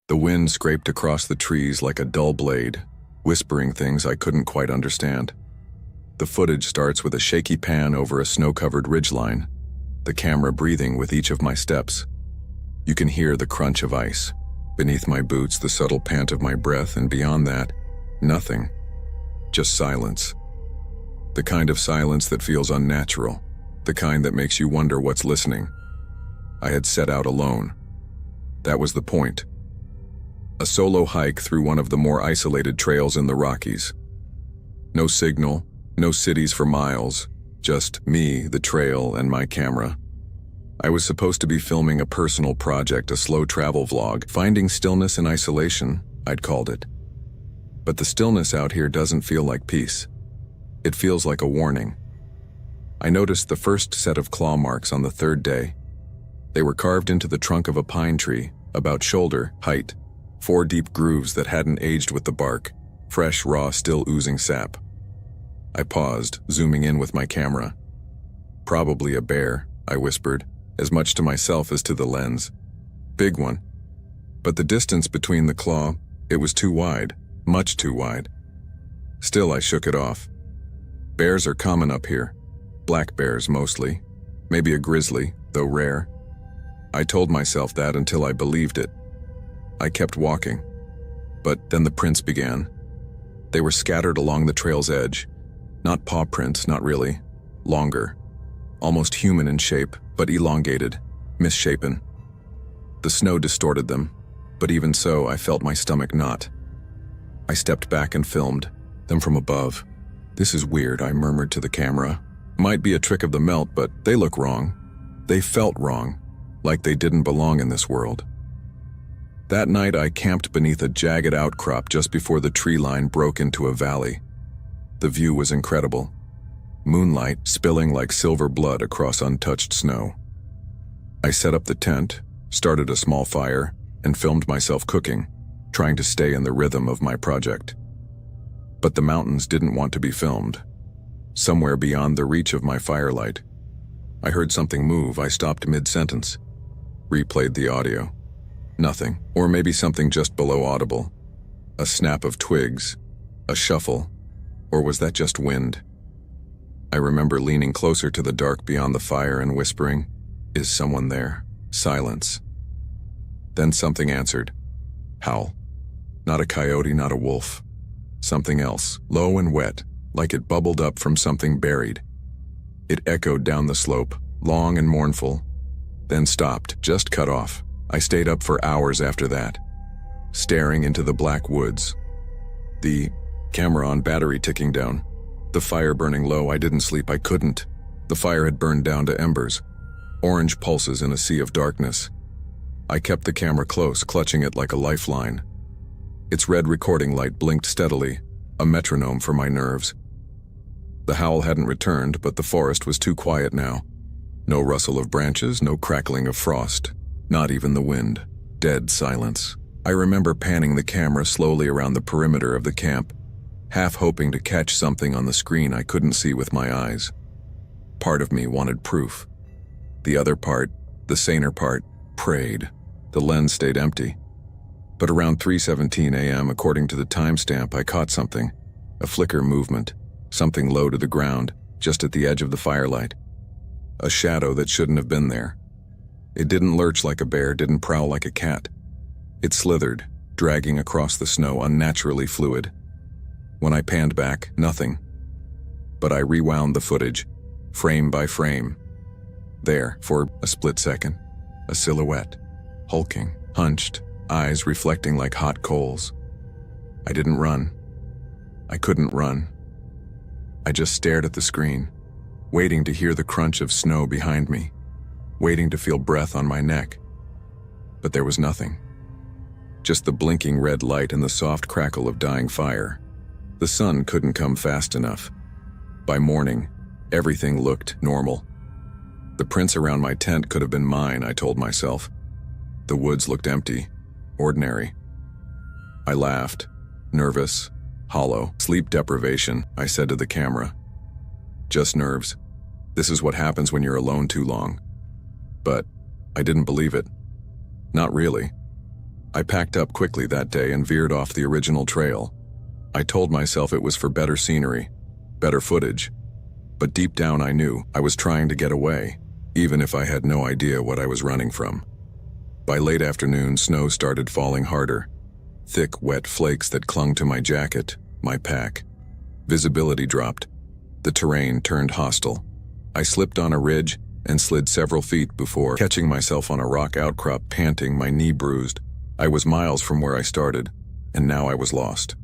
The wind scraped across the trees like a dull blade, whispering things I couldn't quite understand. The footage starts with a shaky pan over a snow-covered ridgeline, the camera breathing with each of my steps. You can hear the crunch of ice. Beneath my boots, the subtle pant of my breath, and beyond that, nothing. Just silence. The kind of silence that feels unnatural, the kind that makes you wonder what's listening. I had set out alone. That was the point. A solo hike through one of the more isolated trails in the Rockies. No signal, no cities for miles, just me, the trail, and my camera. I was supposed to be filming a personal project, a slow travel vlog, finding stillness in isolation, I'd called it. But the stillness out here doesn't feel like peace. It feels like a warning. I noticed the first set of claw marks on the third day. They were carved into the trunk of a pine tree, about shoulder height, 4 deep grooves that hadn't aged with the bark, fresh, raw, still oozing sap. I paused, zooming in with my camera. "Probably a bear," I whispered, as much to myself as to the lens. "Big one." But the distance between the claw, it was too wide, much too wide. Still, I shook it off. Bears are common up here. Black bears mostly. Maybe a grizzly, though rare. I told myself that until I believed it. I kept walking. But then the prints began. They were scattered along the trail's edge. Not paw prints, not really. Longer. Almost human in shape, but elongated, misshapen. The snow distorted them, but even so, I felt my stomach knot. I stepped back and filmed, them from above. "This is weird," I murmured to the camera. "Might be a trick of the melt, but they look wrong." They felt wrong, like they didn't belong in this world. That night, I camped beneath a jagged outcrop just before the tree line broke into a valley. The view was incredible. Moonlight spilling like silver blood across untouched snow. I set up the tent, started a small fire, and filmed myself cooking, trying to stay in the rhythm of my project. But the mountains didn't want to be filmed. Somewhere beyond the reach of my firelight, I heard something move. I stopped mid-sentence, replayed the audio. Nothing, or maybe something just below audible. A snap of twigs, a shuffle, or was that just wind? I remember leaning closer to the dark beyond the fire and whispering, "Is someone there?" Silence. Then something answered. Howl. Not a coyote, not a wolf. Something else, low and wet, like it bubbled up from something buried. It echoed down the slope, long and mournful, then stopped, just cut off. I stayed up for hours after that, staring into the black woods. The camera on battery ticking down. The fire burning low. I didn't sleep, I couldn't. The fire had burned down to embers, orange pulses in a sea of darkness. I kept the camera close, clutching it like a lifeline. Its red recording light blinked steadily, a metronome for my nerves. The howl hadn't returned, but the forest was too quiet now. No rustle of branches, no crackling of frost, not even the wind. Dead silence. I remember panning the camera slowly around the perimeter of the camp, half hoping to catch something on the screen I couldn't see with my eyes. Part of me wanted proof. The other part, the saner part, prayed. The lens stayed empty. But around 3:17 a.m., according to the timestamp, I caught something. A flicker movement, something low to the ground, just at the edge of the firelight. A shadow that shouldn't have been there. It didn't lurch like a bear, didn't prowl like a cat. It slithered, dragging across the snow, unnaturally fluid. When I panned back, nothing. But I rewound the footage, frame by frame. There, for a split second, a silhouette, hulking, hunched, eyes reflecting like hot coals. I didn't run. I couldn't run. I just stared at the screen, waiting to hear the crunch of snow behind me, waiting to feel breath on my neck. But there was nothing. Just the blinking red light and the soft crackle of dying fire. The sun couldn't come fast enough. By morning, everything looked normal. The prints around my tent could have been mine, I told myself. The woods looked empty, ordinary. I laughed, nervous, hollow. "Sleep deprivation," I said to the camera. "Just nerves. This is what happens when you're alone too long." But I didn't believe it. Not really. I packed up quickly that day and veered off the original trail. I told myself it was for better scenery, better footage. But deep down I knew I was trying to get away, even if I had no idea what I was running from. By late afternoon, snow started falling harder. Thick, wet flakes that clung to my jacket, my pack. Visibility dropped. The terrain turned hostile. I slipped on a ridge and slid several feet before catching myself on a rock outcrop, panting, my knee bruised. I was miles from where I started, and now I was lost.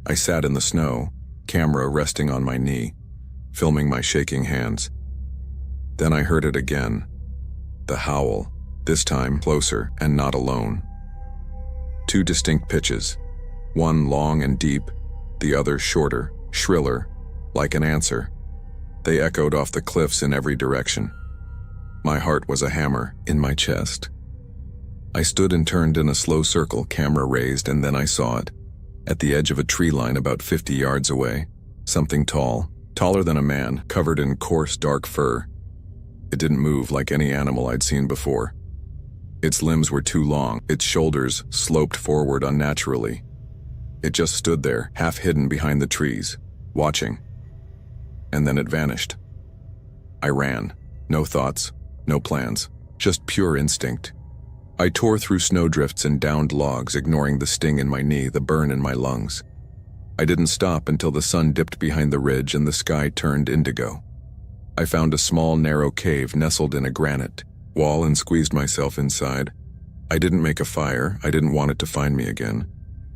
I sat in the snow, camera resting on my knee, filming my shaking hands. Then I heard it again. The howl, this time closer and not alone. Two distinct pitches, one long and deep, the other shorter, shriller, like an answer. They echoed off the cliffs in every direction. My heart was a hammer in my chest. I stood and turned in a slow circle, camera raised, and then I saw it. At the edge of a tree line about 50 yards away, something tall, taller than a man, covered in coarse dark fur. It didn't move like any animal I'd seen before. Its limbs were too long, its shoulders sloped forward unnaturally. It just stood there, half hidden behind the trees, watching. And then it vanished. I ran. No thoughts, no plans, just pure instinct. I tore through snowdrifts and downed logs, ignoring the sting in my knee, the burn in my lungs. I didn't stop until the sun dipped behind the ridge and the sky turned indigo. I found a small, narrow cave nestled in a granite wall and squeezed myself inside. I didn't make a fire. I didn't want it to find me again.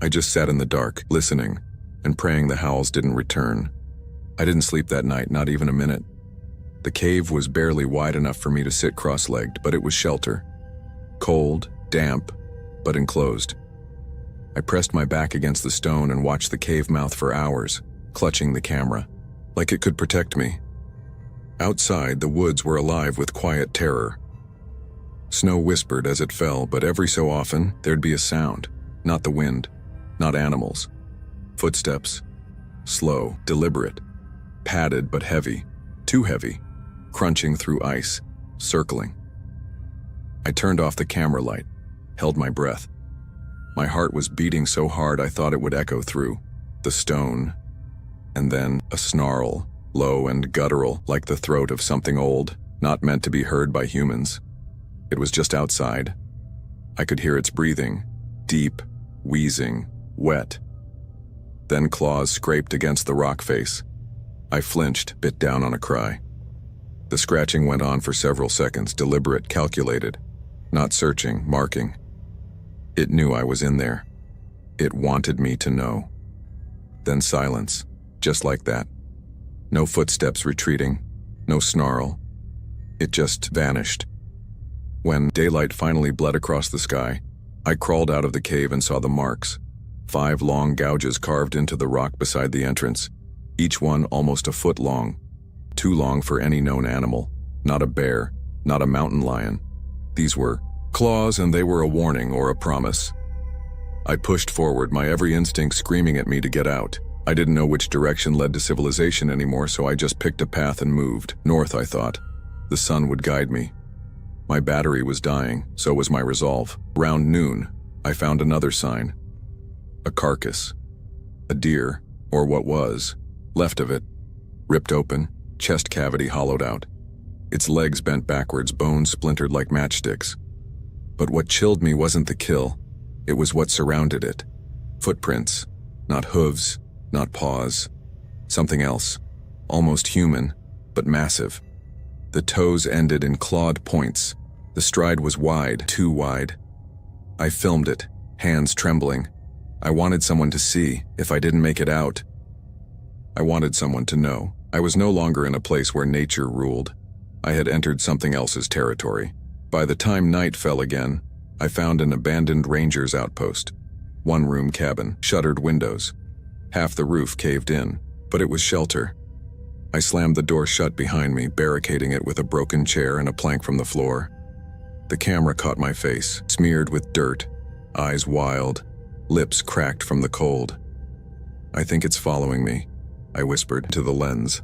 I just sat in the dark, listening, and praying the howls didn't return. I didn't sleep that night, not even a minute. The cave was barely wide enough for me to sit cross-legged, but it was shelter. Cold, damp, but enclosed. I pressed my back against the stone and watched the cave mouth for hours, clutching the camera, like it could protect me. Outside, the woods were alive with quiet terror. Snow whispered as it fell, but every so often, there'd be a sound. Not the wind, not animals. Footsteps. Slow, deliberate. Padded but heavy. Too heavy. Crunching through ice. Circling. I turned off the camera light. Held my breath. My heart was beating so hard I thought it would echo through the stone. And then a snarl, low and guttural, like the throat of something old, not meant to be heard by humans. It was just outside. I could hear its breathing, deep, wheezing, wet. Then claws scraped against the rock face. I flinched, bit down on a cry. The scratching went on for several seconds, deliberate, calculated, not searching, marking. It knew I was in there. It wanted me to know. Then silence, just like that. No footsteps retreating, no snarl. It just vanished. When daylight finally bled across the sky, I crawled out of the cave and saw the marks. 5 long gouges carved into the rock beside the entrance, each one almost a foot long. Too long for any known animal. Not a bear, not a mountain lion. These were claws, and they were a warning or a promise. I pushed forward, my every instinct screaming at me to get out. I didn't know which direction led to civilization anymore, so I just picked a path and moved. North, I thought. The sun would guide me. My battery was dying, so was my resolve. Round noon, I found another sign. A carcass. A deer, or what was, left of it. Ripped open, chest cavity hollowed out. Its legs bent backwards, bones splintered like matchsticks. But what chilled me wasn't the kill. It was what surrounded it. Footprints. Not hooves, not paws. Something else. Almost human, but massive. The toes ended in clawed points. The stride was wide, too wide. I filmed it, hands trembling. I wanted someone to see, if I didn't make it out. I wanted someone to know. I was no longer in a place where nature ruled. I had entered something else's territory. By the time night fell again, I found an abandoned ranger's outpost. 1-room cabin, shuttered windows. Half the roof caved in, but it was shelter. I slammed the door shut behind me, barricading it with a broken chair and a plank from the floor. The camera caught my face, smeared with dirt, eyes wild, lips cracked from the cold. "I think it's following me," I whispered to the lens.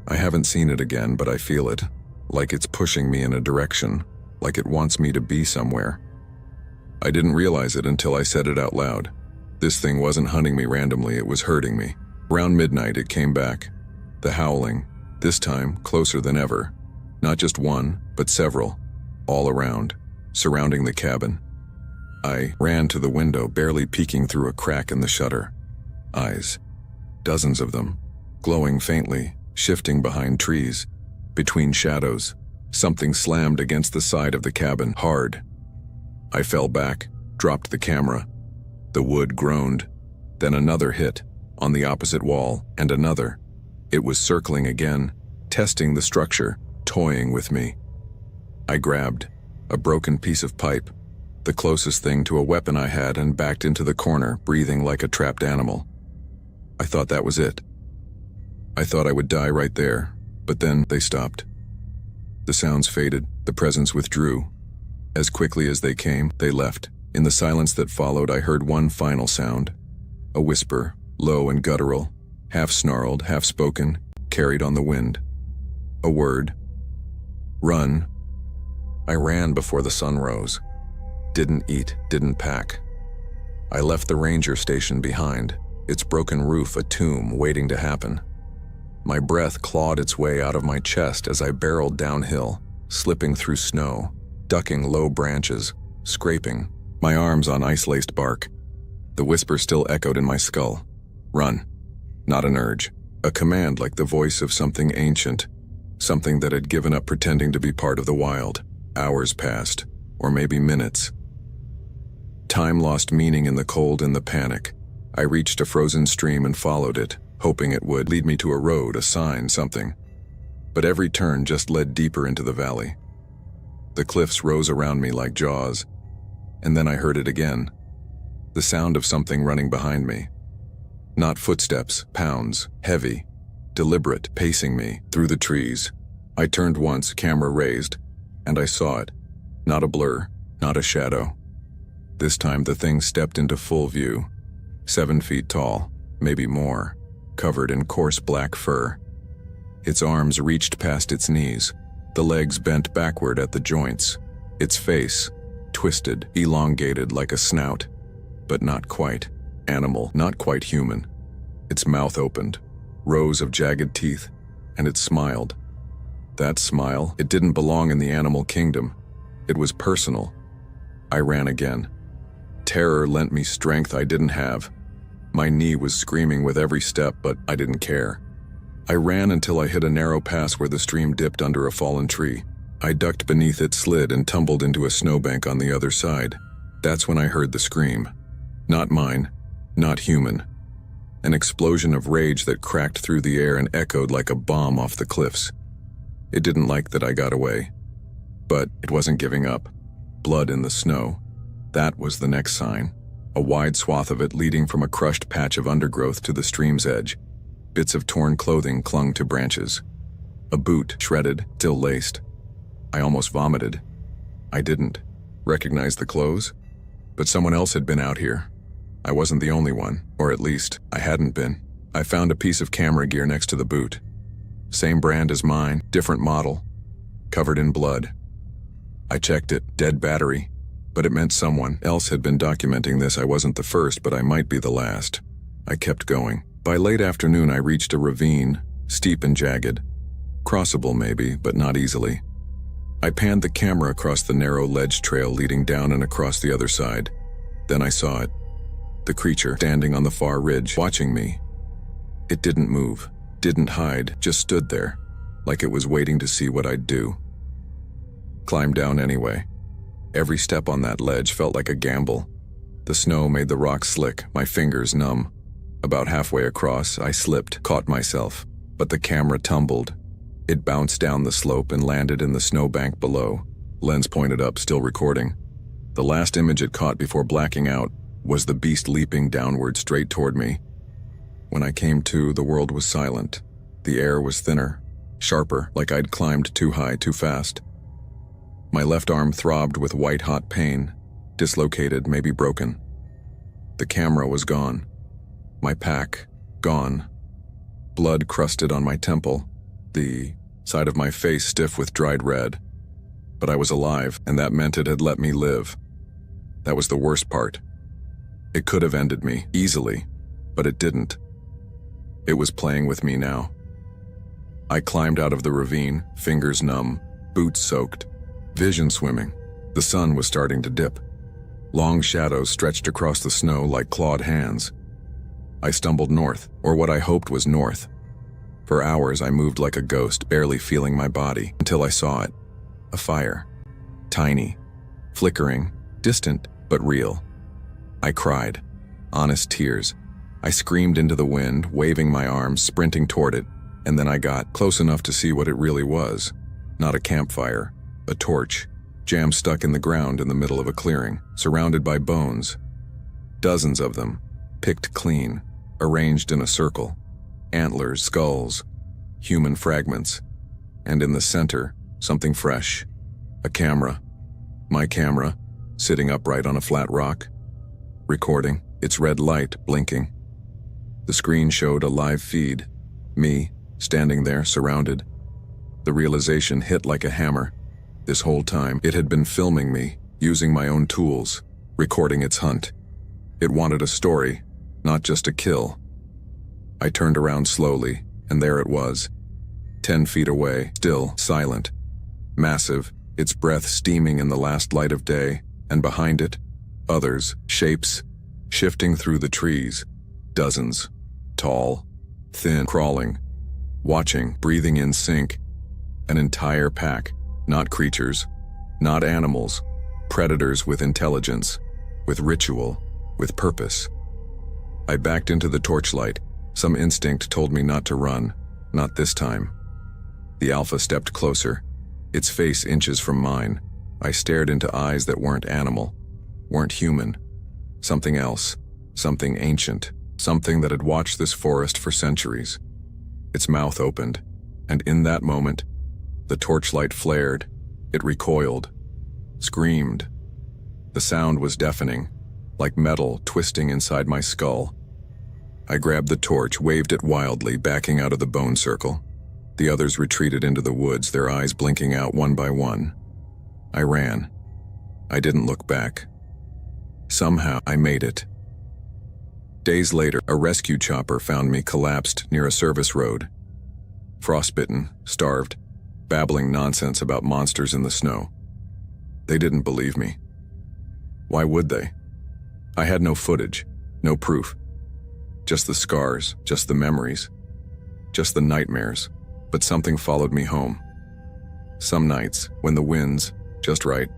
I haven't seen it again, but I feel it, like it's pushing me in a direction, like it wants me to be somewhere. I didn't realize it until I said it out loud. This thing wasn't hunting me randomly, it was hurting me. Around midnight, it came back. The howling, this time closer than ever. Not just one, but several, all around, surrounding the cabin. I ran to the window, barely peeking through a crack in the shutter. Eyes, dozens of them, glowing faintly, shifting behind trees, between shadows. Something slammed against the side of the cabin, hard. I fell back, dropped the camera. The wood groaned. Then another hit, on the opposite wall, and another. It was circling again, testing the structure, toying with me. I grabbed a broken piece of pipe, the closest thing to a weapon I had, and backed into the corner, breathing like a trapped animal. I thought that was it. I thought I would die right there, but then they stopped. The sounds faded, the presence withdrew. As quickly as they came, they left. In the silence that followed, I heard one final sound. A whisper, low and guttural, half snarled, half spoken, carried on the wind. A word. Run. I ran before the sun rose. Didn't eat, didn't pack. I left the ranger station behind, its broken roof a tomb waiting to happen. My breath clawed its way out of my chest as I barreled downhill, slipping through snow, ducking low branches, scraping, my arms on ice-laced bark. The whisper still echoed in my skull. Run. Not an urge, a command like the voice of something ancient, something that had given up pretending to be part of the wild. Hours passed, or maybe minutes. Time lost meaning in the cold and the panic. I reached a frozen stream and followed it, hoping it would lead me to a road, a sign, something. But every turn just led deeper into the valley. The cliffs rose around me like jaws, and then I heard it again. The sound of something running behind me. Not footsteps, pounds, heavy, deliberate, pacing me through the trees. I turned once, camera raised, and I saw it. Not a blur, not a shadow. This time the thing stepped into full view. 7 feet tall, maybe more, covered in coarse black fur. Its arms reached past its knees, the legs bent backward at the joints. Its face, twisted, elongated like a snout, but not quite. Animal, not quite human. Its mouth opened, rows of jagged teeth, and it smiled. That smile, it didn't belong in the animal kingdom. It was personal. I ran again. Terror lent me strength I didn't have. My knee was screaming with every step, but I didn't care. I ran until I hit a narrow pass where the stream dipped under a fallen tree. I ducked beneath it, slid, and tumbled into a snowbank on the other side. That's when I heard the scream. Not mine, not human. An explosion of rage that cracked through the air and echoed like a bomb off the cliffs. It didn't like that I got away. But it wasn't giving up. Blood in the snow. That was the next sign. A wide swath of it leading from a crushed patch of undergrowth to the stream's edge. Bits of torn clothing clung to branches. A boot, shredded, still laced. I almost vomited. I didn't recognize the clothes, but someone else had been out here. I wasn't the only one, or at least, I hadn't been. I found a piece of camera gear next to the boot. Same brand as mine, different model, covered in blood. I checked it, dead battery, but it meant someone else had been documenting this. I wasn't the first, but I might be the last. I kept going. By late afternoon, I reached a ravine, steep and jagged. Crossable maybe, but not easily. I panned the camera across the narrow ledge trail leading down and across the other side. Then I saw it. The creature standing on the far ridge, watching me. It didn't move, didn't hide, just stood there, like it was waiting to see what I'd do. Climbed down anyway. Every step on that ledge felt like a gamble. The snow made the rocks slick, my fingers numb. About halfway across, I slipped, caught myself, but the camera tumbled. It bounced down the slope and landed in the snowbank below. Lens pointed up, still recording. The last image it caught before blacking out was the beast leaping downward straight toward me. When I came to, the world was silent. The air was thinner, sharper, like I'd climbed too high, too fast. My left arm throbbed with white-hot pain, dislocated, maybe broken. The camera was gone. My pack, gone. Blood crusted on my temple, the side of my face stiff with dried red. But I was alive, and that meant it had let me live. That was the worst part. It could have ended me, easily, but it didn't. It was playing with me now. I climbed out of the ravine, fingers numb, boots soaked, vision swimming. The sun was starting to dip. Long shadows stretched across the snow like clawed hands. I stumbled north, or what I hoped was north. For hours I moved like a ghost, barely feeling my body, until I saw it. A fire. Tiny, flickering, distant, but real. I cried. Honest tears. I screamed into the wind, waving my arms, sprinting toward it, and then I got close enough to see what it really was. Not a campfire, a torch, jammed stuck in the ground in the middle of a clearing, surrounded by bones. Dozens of them, picked clean, arranged in a circle. Antlers, skulls, human fragments. And in the center, something fresh. A camera. My camera, sitting upright on a flat rock. Recording, its red light blinking. The screen showed a live feed. Me, standing there, surrounded. The realization hit like a hammer. This whole time, it had been filming me, using my own tools, recording its hunt. It wanted a story, not just a kill. I turned around slowly, and there it was. 10 feet away, still, silent. Massive, its breath steaming in the last light of day, and behind it, others, shapes, shifting through the trees. Dozens. Tall, thin, crawling, watching, breathing in sync. An entire pack, not creatures, not animals, predators with intelligence, with ritual, with purpose. I backed into the torchlight. Some instinct told me not to run, not this time. The alpha stepped closer, its face inches from mine. I stared into eyes that weren't animal, weren't human. Something else, something ancient, something that had watched this forest for centuries. Its mouth opened, and in that moment, the torchlight flared. It recoiled, screamed. The sound was deafening, like metal twisting inside my skull. I grabbed the torch, waved it wildly, backing out of the bone circle. The others retreated into the woods, their eyes blinking out one by one. I ran. I didn't look back. Somehow, I made it. Days later, a rescue chopper found me collapsed near a service road. Frostbitten, starved, babbling nonsense about monsters in the snow. They didn't believe me. Why would they? I had no footage, no proof. Just the scars, just the memories, just the nightmares, but something followed me home. Some nights, when the wind's just right,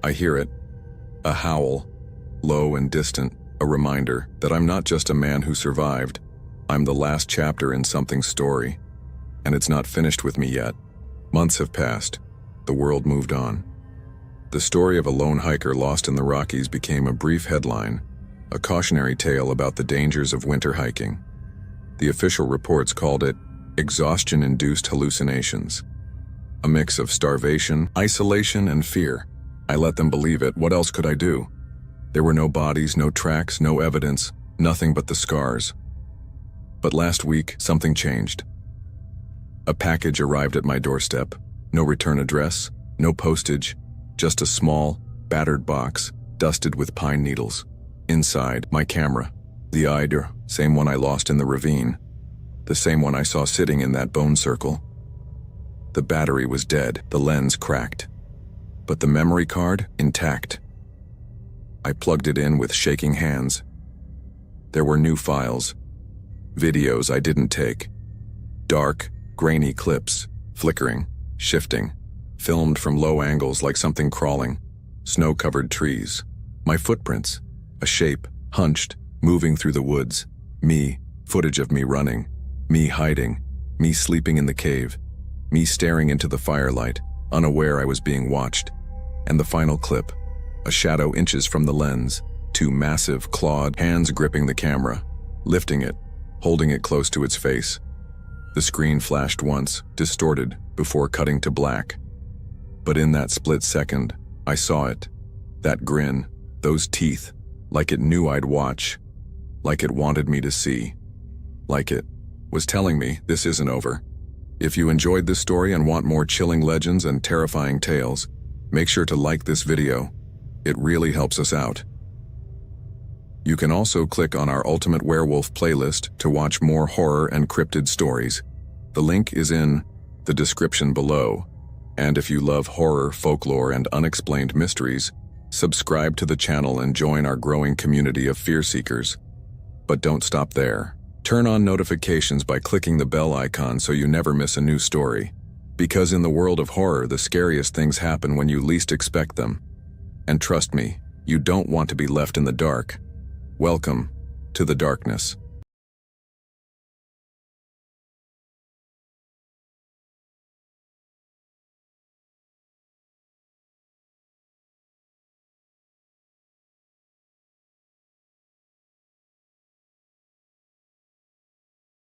I hear it, a howl, low and distant, a reminder that I'm not just a man who survived, I'm the last chapter in something's story, and it's not finished with me yet. Months have passed, the world moved on. The story of a lone hiker lost in the Rockies became a brief headline, a cautionary tale about the dangers of winter hiking. The official reports called it exhaustion-induced hallucinations. A mix of starvation, isolation, and fear. I let them believe it. What else could I do? There were no bodies, no tracks, no evidence, nothing but the scars. But last week, something changed. A package arrived at my doorstep. No return address, no postage, just a small, battered box, dusted with pine needles. Inside, my camera, the IDR, same one I lost in the ravine, the same one I saw sitting in that bone circle. The battery was dead, the lens cracked, but the memory card intact. I plugged it in with shaking hands. There were new files, videos I didn't take, dark, grainy clips, flickering, shifting, filmed from low angles like something crawling, snow-covered trees, my footprints, a shape, hunched, moving through the woods, me, footage of me running, me hiding, me sleeping in the cave, me staring into the firelight, unaware I was being watched, and the final clip, a shadow inches from the lens, two massive, clawed hands gripping the camera, lifting it, holding it close to its face. The screen flashed once, distorted, before cutting to black. But in that split second, I saw it, that grin, those teeth, like it knew I'd watch, like it wanted me to see, like it was telling me this isn't over. If you enjoyed this story and want more chilling legends and terrifying tales, make sure to like this video, It really helps us out. You can also click on our Ultimate Werewolf playlist to watch more horror and cryptid stories. The link is in the description below. And if you love horror, folklore, and unexplained mysteries, subscribe to the channel and join our growing community of fear seekers. But don't stop there. Turn on notifications by clicking the bell icon so you never miss a new story. Because in the world of horror, the scariest things happen when you least expect them. And trust me, you don't want to be left in the dark. Welcome to the darkness.